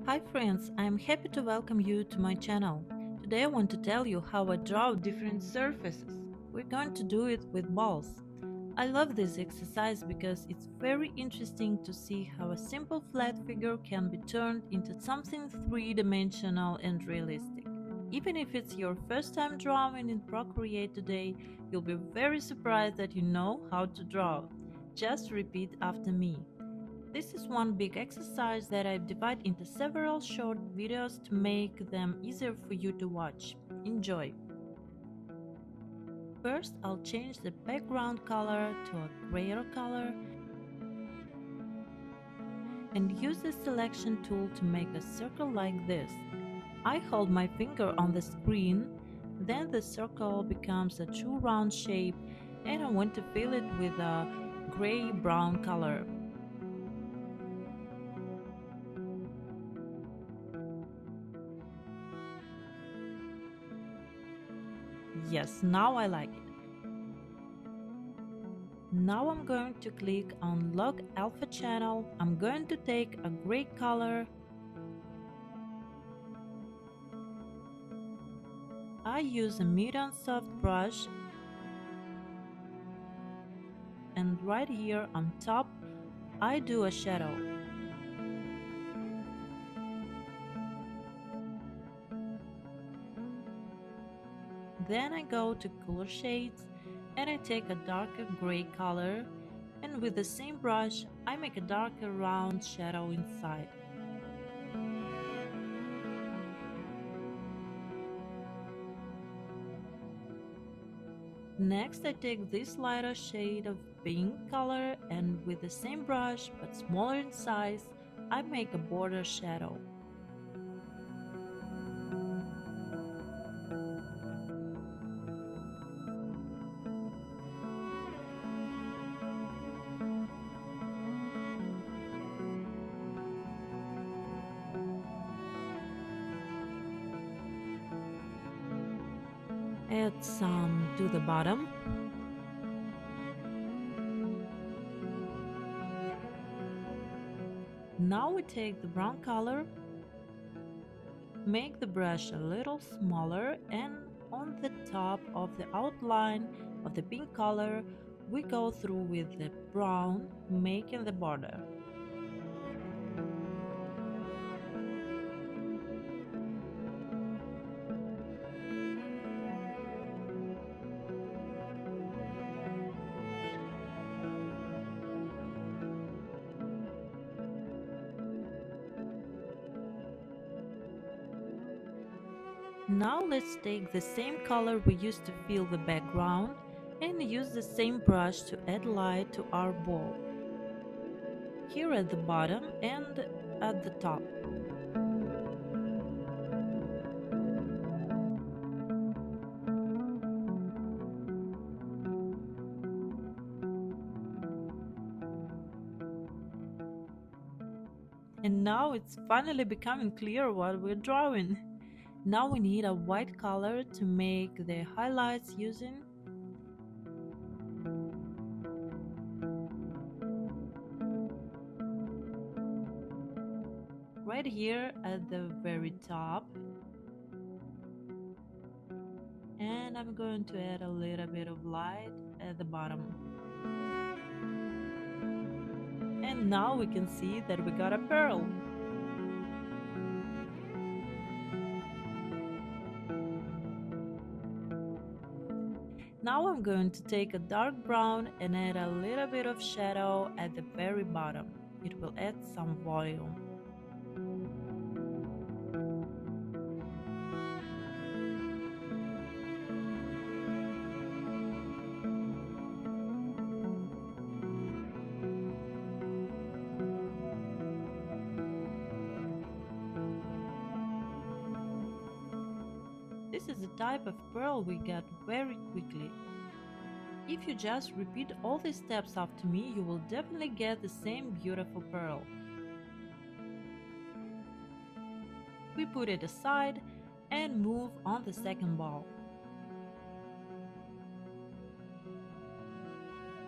Hi friends, I am happy to welcome you to my channel. Today I want to tell you how I draw different surfaces. We're going to do it with balls. I love this exercise because it's very interesting to see how a simple flat figure can be turned into something three-dimensional and realistic. Even if it's your first time drawing in Procreate today, you'll be very surprised that you know how to draw. Just repeat after me. This is one big exercise that I divide into several short videos to make them easier for you to watch. Enjoy! First, I'll change the background color to a grayer color and use the selection tool to make a circle like this. I hold my finger on the screen, then the circle becomes a true round shape and I want to fill it with a gray-brown color. Yes, now I like it. Now I'm going to click on Log Alpha Channel. I'm going to take a gray color. I use a medium soft brush and right here on top I do a shadow. Then I go to Cooler Shades and I take a darker gray color and with the same brush I make a darker round shadow inside. Next I take this lighter shade of pink color and with the same brush but smaller in size I make a border shadow. Add some to the bottom. Now we take the brown color, make the brush a little smaller and on the top of the outline of the pink color we go through with the brown, making the border. Now let's take the same color we used to fill the background and use the same brush to add light to our ball. Here at the bottom and at the top. And now it's finally becoming clear what we're drawing. Now we need a white color to make the highlights using. Right here at the very top. And I'm going to add a little bit of light at the bottom. And now we can see that we got a pearl. Now I'm going to take a dark brown and add a little bit of shadow at the very bottom. It will add some volume. This is the type of pearl we get very quickly. If you just repeat all these steps after me, you will definitely get the same beautiful pearl. We put it aside and move on the second ball.